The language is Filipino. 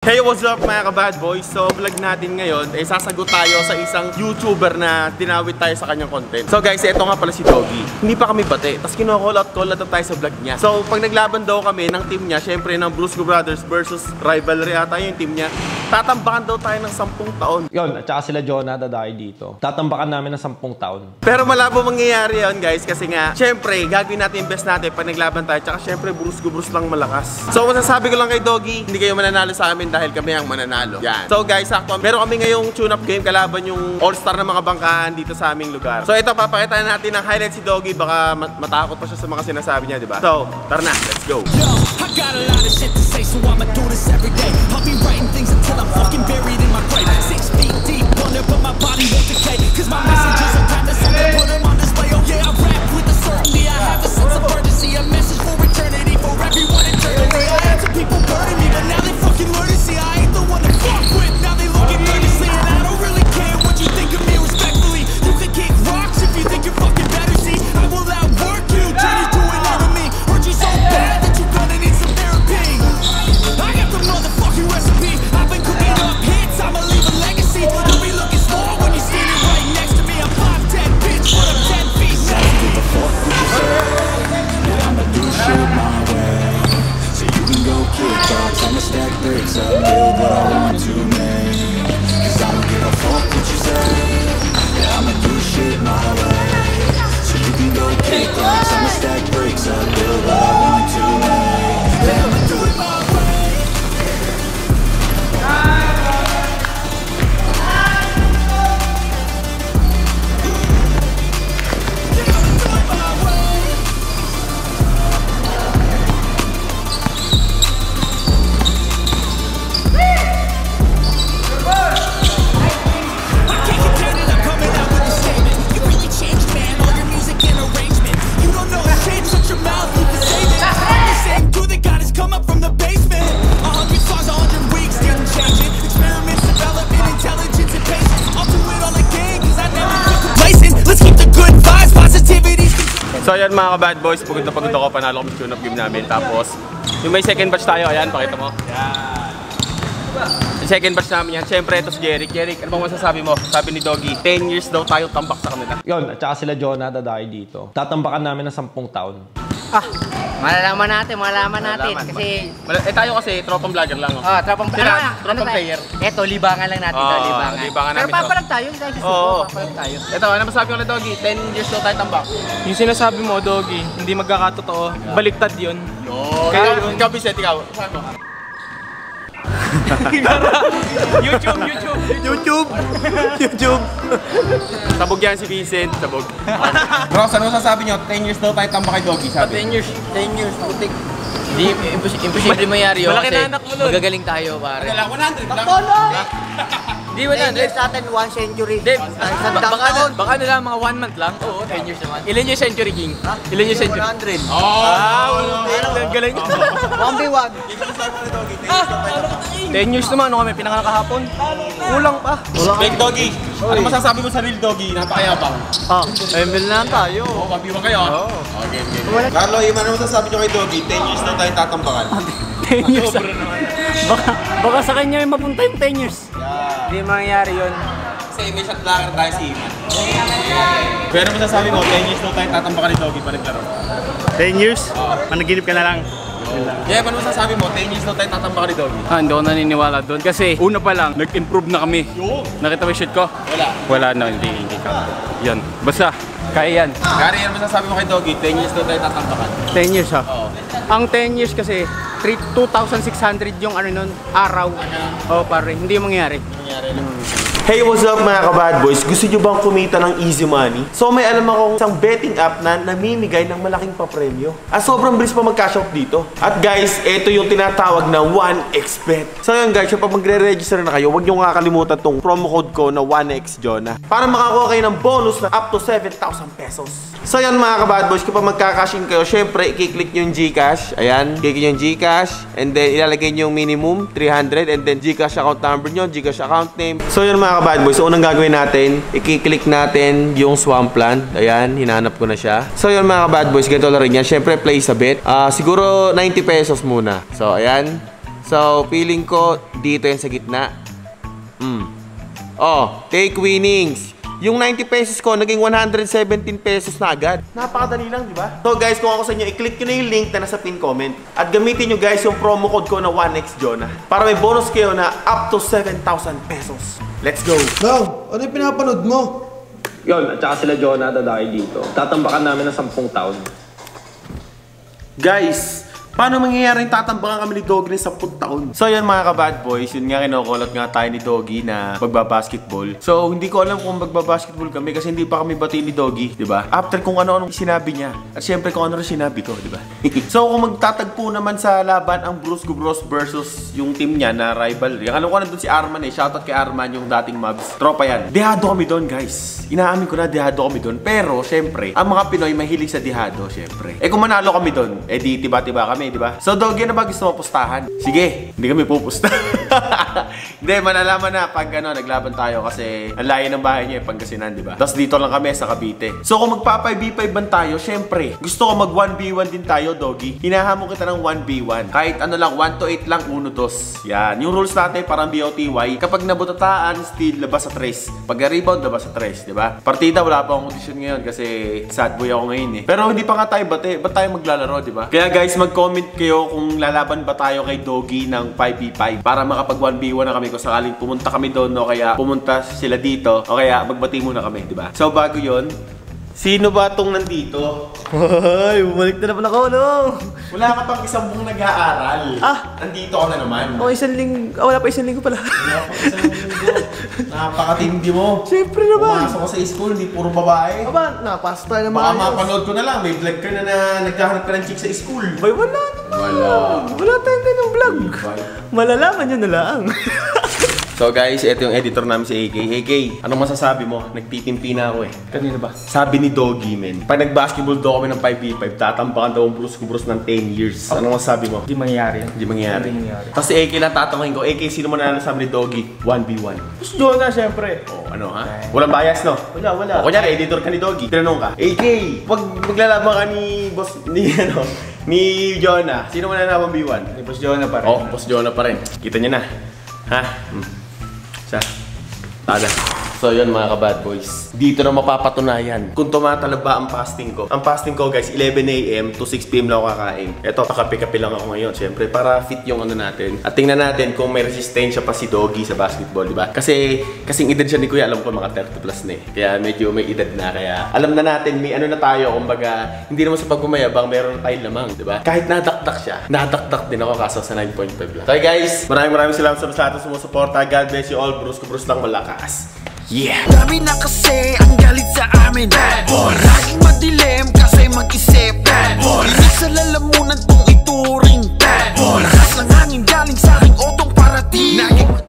Hey, what's up mga ka-bad boys? So, vlog natin ngayon, sasagot tayo sa isang YouTuber na dinawit tayo sa kanyang content. So guys, ito nga pala si Doggy. Hindi pa kami bate, tapos kino-call out na tayo sa vlog niya. So, pag naglaban daw kami ng team niya, syempre ng Brusco Brothers versus rivalry ata yung team niya, tatambakan daw tayo ng 10 taon. Yun, at saka sila Jonah dadayo dito. Tatambakan namin ng 10 taon. Pero malabo mangyayari yun guys, kasi nga, syempre, gagawin natin yung best natin pag naglaban tayo, tsaka syempre, Brusco lang malakas. So, masasabi ko lang kay Doggy, hindi kayo mananalo sa amin dahil kami ang mananalo. Yan. So guys, sakto. Meron kami ngayong tune-up game kalaban yung all-star na mga bangkahan dito sa aming lugar. So ito, papakita natin ng highlight si Doggy. Baka matakot pa siya sa mga sinasabi niya, di ba? So, tara na. Let's go. Yo, I got a lot of shit to say, so I'ma do this every day. I'll be writing things until I'm fucking buried in my grave. 6 feet deep, wonder but my body won't decay. Cause my messages are time to send and put them on display. Oh yeah, I rap with a certainty. I have a sense of urgency, a message for eternity, for everyone eternally. I had some people burning me, but now they fucking learn to see I ain't the one to fuck with. Now they looking earnestly, and I don't really care what you think of me respectfully. You can kick rocks if you think you're fucking better. See, I will outwork you, turn you to an enemy. Hurt you so bad that you're gonna need some therapy. I got the motherfucking recipe. I've been cooking up hits, I'ma leave a legacy. You'll be looking small when you're standing right next to me. I'm 5'10", bitch, but I'm 10 feet. I don't give a fuck what you say. Yeah, I'ma do shit my way. So you can go kick rocks, I'ma stack bricks up, build what I want to make. Cause I don't give a fuck what you say. Yeah, I'ma do shit my way. So you can go kick rocks, I'ma stack bricks up, build what I want to make. Yeah, I'ma do it my way. So ayan mga ka-bad boys, pagod na pagod ako, panalo kami sa tune-up game namin. Tapos, yung may second batch tayo, ayan, pakita mo. Yan. Yung second batch namin yan, syempre ito si Jeric. Jeric, ano bang masasabi mo? Sabi ni Doggy, 10 years daw tayo tambak sa kanila. Yun, at saka sila Jonah dadayo dito. Tatambakan namin ng 10 taon. Malalaman natin kasi tayo kasi tropang vlogger lang. oh, tropang player. Eto, libangan lang natin, libangan. Pero papalag tayo, dahil sa papalag tayo. Ito, ano masabi ko na Doggy? 10 years daw tayo tambak. Yung sinasabi mo, Doggy, hindi magkakatotoo. Baliktad yun. Ikaw, Vicente, ikaw. Sabi mo? YouTube. Sabog yan si Vincent, sabog. Bro, ano sasabi nyo? 10 years daw tayo tambak kay Doggy, sabi. 10 years, putik. Hindi, imposible mangyari yun kasi magagaling tayo, pare. 100 lang. Hindi, 100 sa atin, 1 century. Baka nila mga 1 month lang. Oo, 10 years naman. Ilan yung century, King? Ilan yung century? 100. Ang galing. 1v1. 10 years naman, ano kami pinanganak kahapon? Kulang pa. Big Doggy, ano masasabi mo sa real Doggy? Napakayabang. ML na tayo. Pabiwang kayo. Okay. Carlo, ano masasabi nyo kay Doggy? 10 years daw tayo tatambakan. 10 years. Baka sa kanya yung mapunta yung 10 years. Hindi mangyayari yun. Kasi may shot vlogger tayo si Iman. Pero masasabi mo, 10 years daw tayo tatambakan ni Doggy pa rin laro. 10 years? Managinip ka na lang. Yeah, paano masasabi mo? 10 years daw tayo tatambakan ni Doggy. Hindi ako naniniwala doon kasi una pa lang, nag-improve na kami. Nakita mo yung shoot ko? Wala na, hindi ka. Yan. Basta, kaya yan. Gary, ano masasabi mo kay Doggy? 10 years daw tayo tatambakan. 10 years ha? Oo. Ang 10 years kasi, 2,600 yung araw. Pare, hindi mangyayari. Hey, what's up mga ka-bad boys? Gusto nyo bang kumita ng easy money? So may alam akong isang betting app na namimigay ng malaking papremyo. Sobrang bilis pa mag-cash out dito. At guys, ito yung tinatawag na 1xBet. So yun guys, pag magre-register na kayo, huwag nyo kakalimutan tong promo code ko na 1xJonah para makakuha kayo ng bonus na up to 7,000 pesos. So yan mga ka-bad boys, kapag magka-cash in kayo, syempre i-click nyo yung Gcash. Ayan, click nyo yung Gcash. And then ilalagay nyo yung minimum, 300. And then Gcash account number nyo, Gcash account name. So yun mga ka-bad boys, so unang gagawin natin, i-click natin yung Swampland. Ayan, hinanap ko na siya. So yun mga ka-bad boys, ganito na rin yan. Syempre place a bet. Siguro 90 pesos muna. So ayan. So, feeling ko dito yan sa gitna. Oh, take winnings. Yung 90 pesos ko, naging 117 pesos na agad. Napakadali lang, di ba? So guys, kung ako sa inyo, i-click nyo na yung link na nasa pin comment. At gamitin nyo guys yung promo code ko na 1xJonah. Para may bonus kayo na up to 7,000 pesos. Let's go! Dong, ano yung pinapanood mo? Yun, at saka sila Jonah dadayo dito. Tatambakan namin ng 10 taon. Guys, paano mangyayari yung tatambakan kami ni Doggy ng 10 taon? So yun mga ka-bad boys, yun nga kinukulot nga tayo ni Doggy na magbabasketball. So hindi ko alam kung magbabasketball kami kasi hindi pa kami bati ni Doggy, di ba? After kung ano-anong sinabi niya. At syempre kung ano rin sinabi ko, di ba? So kung magtatagpo naman sa laban ang Brusco Bros versus yung team niya na rivalry. Alam ko nandun si Arman eh. Shoutout kay Arman yung dating Mavs. Tropa yan. Dehado kami doon guys. Inaamin ko na dehado kami doon. Pero syempre, ang mga Pinoy mahilig sa dehado syempre. Eh kung manalo kami doon, eh di tiba-tiba kami, di ba? So Doggy, ano ba gusto mo pustahan? Sige, hindi kami pupusta. Hindi, malalaman na pag ano, naglaban tayo kasi ang layo ng bahay niya, Pangasinan, di ba? Tapos dito lang kami sa Cavite. So kung magpa-5v5 ban tayo, syempre, gusto ko mag 1v1 din tayo, Doggy. Hinahamon kita ng 1v1. Kahit ano lang, 1 to 8 lang, 1-2. Yan. Yung rules natin, parang BOTY. Kapag nabutataan, steal, labas sa trace. Pag rebound, labas sa trace, di ba? Partida, wala pa akong condition ngayon kasi sad boy ako ngayon eh. Pero hindi pa nga tayo bate. Ba't tayo maglalaro, di ba? Kaya guys, mag-comment kayo kung lalaban ba tayo kay Doggy ng 5v5 para makapag 1v1 na kami kung sakaling pumunta kami doon o kaya pumunta sila dito o kaya magbati muna kami, di ba? So bago yon, sino ba tong nandito? Ay, bumalik na naman ako, no? Wala ka pang isang buong nag-aaral. Nandito ka na naman. Oh, wala pa isang linggo pala. Wala pa isang linggo. Napakatindi mo. Siyempre naman. Pumasok ko sa school, hindi puro babae. Aba, napasok tayo ng Baka mga mapanood ko na lang, may vlog ka na naghahanap ka ng chick sa school. Bay, wala naman. Wala tayong ganyung vlog. Malalaman nyo na lang. So guys, ito yung editor namin si AK. AK, anong masasabi mo? Nagtitimpi na ako eh. Kanina ba? Sabi ni Doggy, men, pag nag-basketball daw kami ng 5v5, tatambakan daw ang Brusco Bros ng 10 years. Anong masasabi mo? Hindi mangyayari yan. Hindi mangyayari. Tapos si AK lang tatanungin ko, AK, sino mo na sabi ni Doggy? 1v1. Tapos Jonah, syempre. Oh, ano ha? Walang bias, no? Wala. O, kunyari, editor ka ni Doggy. Tinanong ka, AK, pag maglalaban ka ni boss, ni Jonah, sino mo na 1v1? Ni Boss Jonah pa rin. Oh, boss Jonah pa rin. Kita niya na. Ha? Tada. So yun mga ka-bad boys, dito na mapapatunayan kung tumatalab ba ang fasting ko. Ang fasting ko guys, 11 AM to 6 PM lang ako kakain. Eto, pakape-kape lang ako ngayon, syempre, para fit yung ano natin. At tingnan natin kung may resistensya pa si Doggy sa basketball, di ba? Kasi, kasing edad siya ni Kuya, alam ko mga 30 plus na eh. Kaya medyo may edad na, kaya alam na natin, may ano na tayo, kumbaga, hindi naman sa pagbumayabang, meron na tayong lamang, di ba? Kahit nadakdak siya, nadakdak din ako kaso sa 9.5 lang. So guys, maraming salamat sa lahat ng sumusuporta. God bless you all, Brusco Bros lang malakas. Yeah! Dami na kasi ang galit sa amin. Laging madilim